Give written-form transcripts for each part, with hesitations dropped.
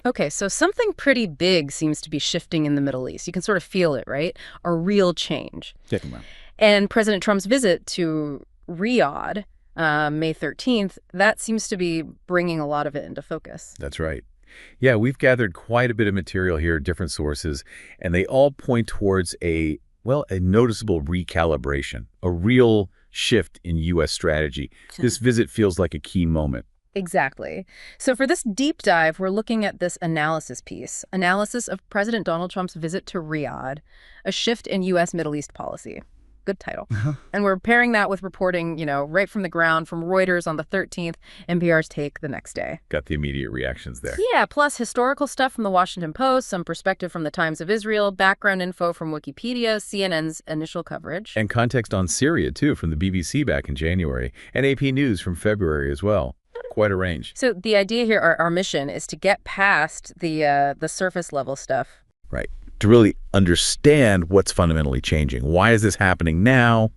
Okay, so something pretty big seems to be shifting in the Middle East. You can sort of feel it, right? A real change. Yeah, well, And President Trump's visit to Riyadh, May 13th, that seems to be bringing a lot of it into focus. that's right. Yeah, we've gathered quite a bit of material here, different sources, and they all point towards a noticeable recalibration, a real shift in U.S. strategy. This visit feels like a key moment. Exactly. So for this deep dive, we're looking at this analysis piece, analysis of President Donald Trump's visit to Riyadh, a shift in U.S. Middle East policy. Good title. And we're pairing that with reporting, right from the ground from Reuters on the 13th, NPR's take the next day. Got the immediate reactions there. Yeah, plus historical stuff from the Washington Post, some perspective from the Times of Israel, background info from Wikipedia, CNN's initial coverage. And context on Syria, too, from the BBC back in January, and AP News from February as well. Quite a range. So the idea here, our mission, is to get past the surface level stuff. Right. To really understand what's fundamentally changing. Why is this happening now?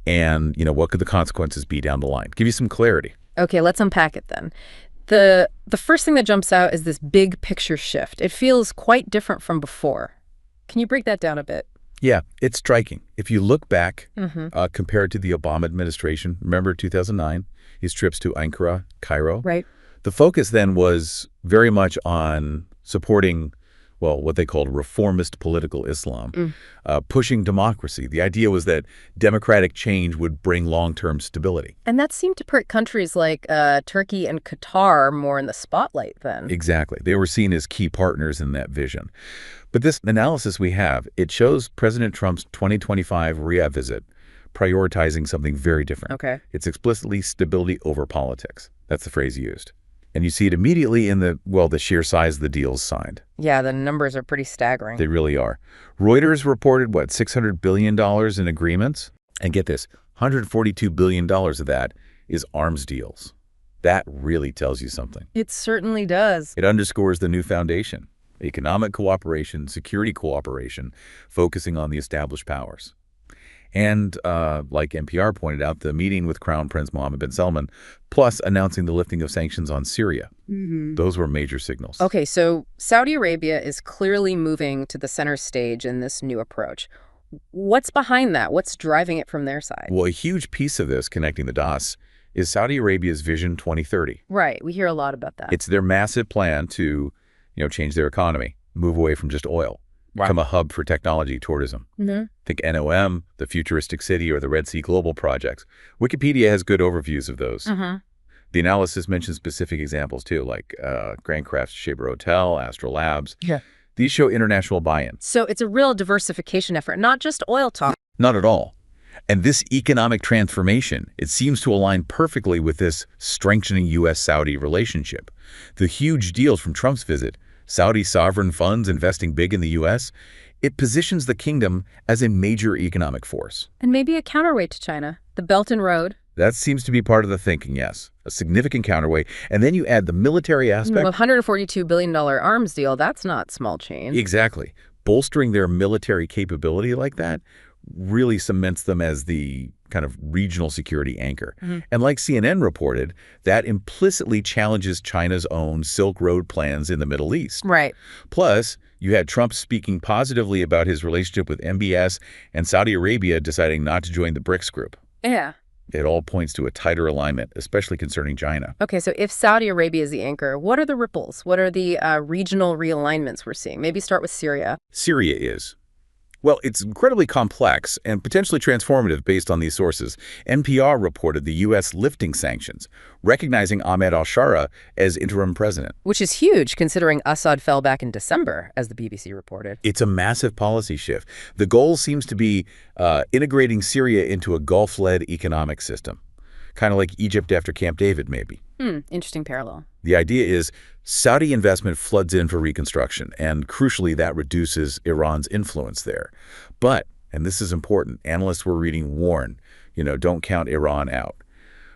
And, what could the consequences be down the line? Give you some clarity. Okay, let's unpack it then. The first thing that jumps out is this big picture shift. It feels quite different from before. Can you break that down a bit? Yeah, it's striking. If you look back, compared to the Obama administration, remember 2009, his trips to Ankara, Cairo? Right. The focus then was very much on supporting, what they called reformist political Islam, pushing democracy. The idea was that democratic change would bring long-term stability. And that seemed to put countries like Turkey and Qatar more in the spotlight then. Exactly. They were seen as key partners in that vision. But this analysis we have, it shows President Trump's 2025 Riyadh visit prioritizing something very different. Okay. It's explicitly stability over politics. That's the phrase used. And you see it immediately in the sheer size of the deals signed. Yeah, the numbers are pretty staggering. They really are. Reuters reported, $600 billion in agreements? And get this, $142 billion of that is arms deals. That really tells you something. It certainly does. It underscores the new foundation, economic cooperation, security cooperation, focusing on the established powers. And like NPR pointed out, the meeting with Crown Prince Mohammed bin Salman, plus announcing the lifting of sanctions on Syria. Those were major signals. Okay, so Saudi Arabia is clearly moving to the center stage in this new approach. What's behind that? What's driving it from their side? Well, a huge piece of this, connecting the dots, is Saudi Arabia's Vision 2030. Right, we hear a lot about that. It's their massive plan to, change their economy, move away from just oil. Become a hub for technology tourism. Think NOM, the Futuristic City, or the Red Sea Global Projects. Wikipedia has good overviews of those. The analysis mentions specific examples, too, like Grand Craft's Shaber Hotel, Astro Labs. Yeah. These show international buy-in. So it's a real diversification effort, not just oil talk. Not at all. And this economic transformation, it seems to align perfectly with this strengthening U.S.-Saudi relationship. The huge deals from Trump's visit, Saudi sovereign funds investing big in the U.S., it positions the kingdom as a major economic force. And maybe a counterweight to China, the Belt and Road. That seems to be part of the thinking, yes. A significant counterweight. And then you add the military aspect. A $142 billion arms deal, that's not small change. Exactly. Bolstering their military capability like that really cements them as the kind of regional security anchor. And like CNN reported, that implicitly challenges China's own Silk Road plans in the Middle East. Right. Plus, you had Trump speaking positively about his relationship with MBS and Saudi Arabia deciding not to join the BRICS group. Yeah. It all points to a tighter alignment, especially concerning China. Okay, so if Saudi Arabia is the anchor, what are the ripples? What are the regional realignments we're seeing? Maybe start with Syria. Syria is. Well, it's incredibly complex and potentially transformative based on these sources. NPR reported the U.S. lifting sanctions, recognizing Ahmed al-Shara as interim president. Which is huge, considering Assad fell back in December, as the BBC reported. It's a massive policy shift. The goal seems to be integrating Syria into a Gulf-led economic system, kind of like Egypt after Camp David, maybe. Interesting parallel. The idea is Saudi investment floods in for reconstruction, and crucially, that reduces Iran's influence there. But, and this is important, analysts we're reading warn, don't count Iran out.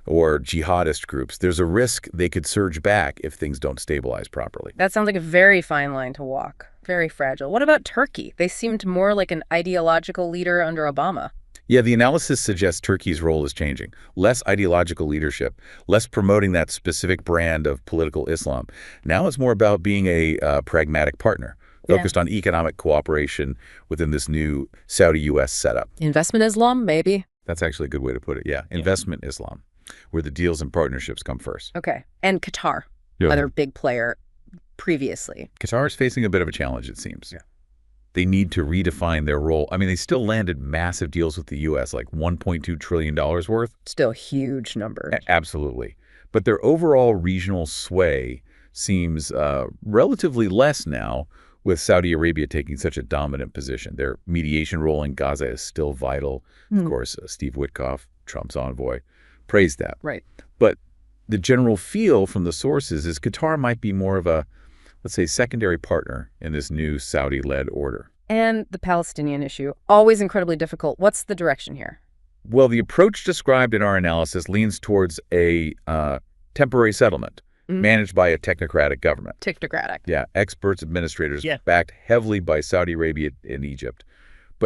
Or jihadist groups. There's a risk they could surge back if things don't stabilize properly. That sounds like a very fine line to walk. Very fragile. What about Turkey? They seemed more like an ideological leader under Obama. Yeah, the analysis suggests Turkey's role is changing. Less ideological leadership, less promoting that specific brand of political Islam. Now it's more about being a pragmatic partner, focused on economic cooperation within this new Saudi-U.S. setup. Investment Islam, maybe? That's actually a good way to put it, yeah. Investment Islam, where the deals and partnerships come first. Okay. And Qatar, Yeah. other big player previously. Qatar is facing a bit of a challenge, it seems. Yeah. They need to redefine their role. I mean, they still landed massive deals with the U.S., like $1.2 trillion worth. Still huge numbers. Absolutely. But their overall regional sway seems relatively less now, with Saudi Arabia taking such a dominant position. Their mediation role in Gaza is still vital. Of course, Steve Witkoff, Trump's envoy, praised that. Right. But the general feel from the sources is Qatar might be more of a, let's say, secondary partner in this new Saudi-led order. And the Palestinian issue, always incredibly difficult. What's the direction here? Well, the approach described in our analysis leans towards a temporary settlement managed by a technocratic government. Technocratic. Yeah, experts, administrators, Yeah. backed heavily by Saudi Arabia and Egypt.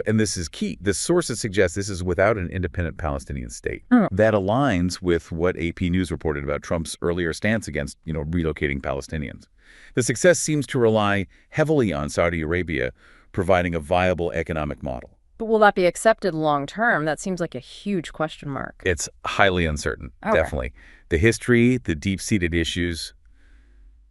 And this is key. The sources suggest this is without an independent Palestinian state. That aligns with what AP News reported about Trump's earlier stance against, relocating Palestinians. The success seems to rely heavily on Saudi Arabia providing a viable economic model. But will that be accepted long term? That seems like a huge question mark. It's highly uncertain, Okay. definitely. The history, the deep-seated issues,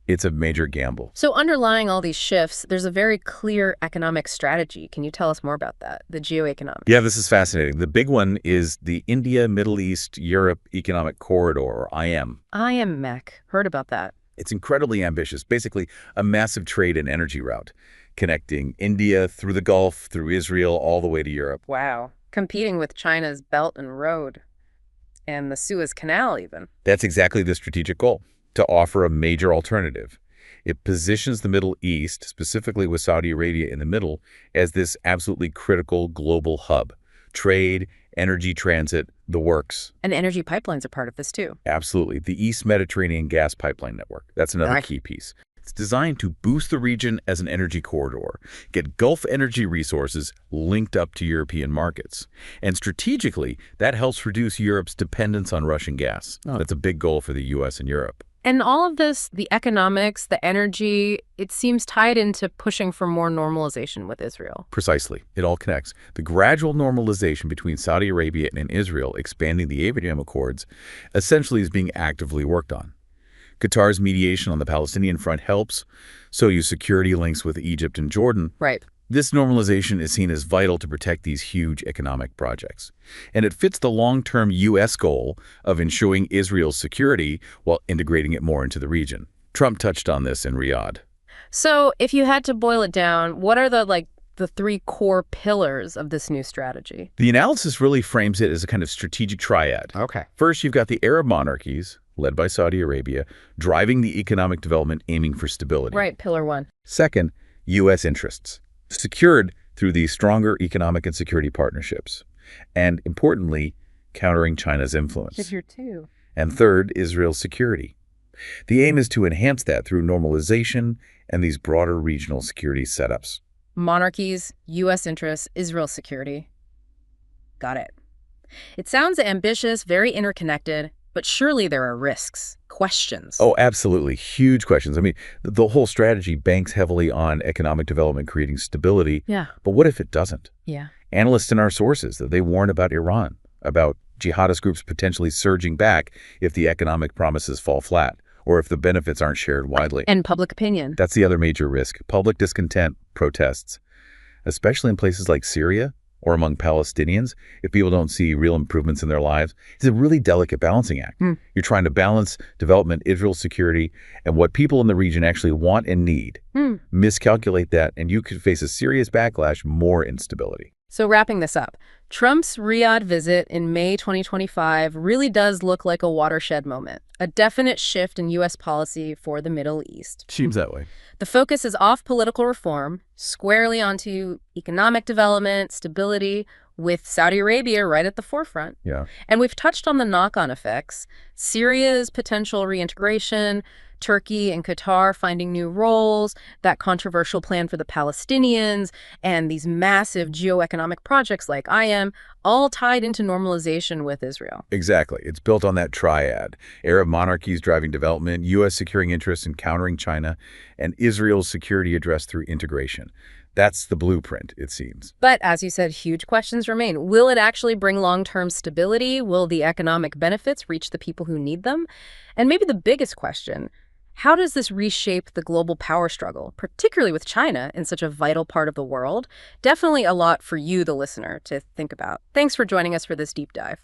it's a major gamble. So underlying all these shifts, there's a very clear economic strategy. Can you tell us more about that, the geoeconomics? Yeah, this is fascinating. The big one is the India, Middle East, Europe Economic Corridor, or IM. IMEC. Heard about that. It's incredibly ambitious, basically a massive trade and energy route, connecting India through the Gulf, through Israel, all the way to Europe. Wow. Competing with China's Belt and Road and the Suez Canal even. That's exactly the strategic goal, to offer a major alternative. It positions the Middle East, specifically with Saudi Arabia in the middle, as this absolutely critical global hub. Trade, energy transit, the works. And energy pipelines are part of this too. Absolutely. The East Mediterranean gas pipeline network. That's another key piece. It's designed to boost the region as an energy corridor, get Gulf energy resources linked up to European markets. And strategically, that helps reduce Europe's dependence on Russian gas. That's a big goal for the U.S. and Europe. And all of this, the economics, the energy, it seems tied into pushing for more normalization with Israel. Precisely. It all connects. The gradual normalization between Saudi Arabia and Israel, expanding the Abraham Accords, essentially is being actively worked on. Qatar's mediation on the Palestinian front helps, so use security links with Egypt and Jordan. Right. This normalization is seen as vital to protect these huge economic projects. And it fits the long-term U.S. goal of ensuring Israel's security while integrating it more into the region. Trump touched on this in Riyadh. So if you had to boil it down, what are the three core pillars of this new strategy? The analysis really frames it as a kind of strategic triad. Okay. First, you've got the Arab monarchies, led by Saudi Arabia, driving the economic development, aiming for stability. Right, pillar one. Second, U.S. interests, secured through these stronger economic and security partnerships. And importantly, countering China's influence. Pillar two. And third, Israel's security. The aim is to enhance that through normalization and these broader regional security setups. Monarchies, U.S. interests, Israel security. Got it. It sounds ambitious, very interconnected, but surely there are risks, questions. Oh, absolutely. Huge questions. I mean, the whole strategy banks heavily on economic development, creating stability. Yeah. But what if it doesn't? Yeah. Analysts in our sources, they warn about Iran, about jihadist groups potentially surging back if the economic promises fall flat, or if the benefits aren't shared widely. And public opinion. That's the other major risk. Public discontent, protests, especially in places like Syria or among Palestinians, if people don't see real improvements in their lives. It's a really delicate balancing act. You're trying to balance development, Israel's security, and what people in the region actually want and need. Miscalculate that, and you could face a serious backlash, more instability. So wrapping this up, Trump's Riyadh visit in May 2025 really does look like a watershed moment, a definite shift in U.S. policy for the Middle East. Seems that way. The focus is off political reform, squarely onto economic development, stability, with Saudi Arabia right at the forefront. Yeah. And we've touched on the knock-on effects, Syria's potential reintegration, Turkey and Qatar finding new roles, that controversial plan for the Palestinians, and these massive geoeconomic projects like IM, all tied into normalization with Israel. Exactly. It's built on that triad. Arab monarchies driving development, U.S. securing interests in countering China, and Israel's security addressed through integration. That's the blueprint, it seems. But as you said, huge questions remain. Will it actually bring long-term stability? Will the economic benefits reach the people who need them? And maybe the biggest question, how does this reshape the global power struggle, particularly with China in such a vital part of the world? Definitely a lot for you, the listener, to think about. Thanks for joining us for this deep dive.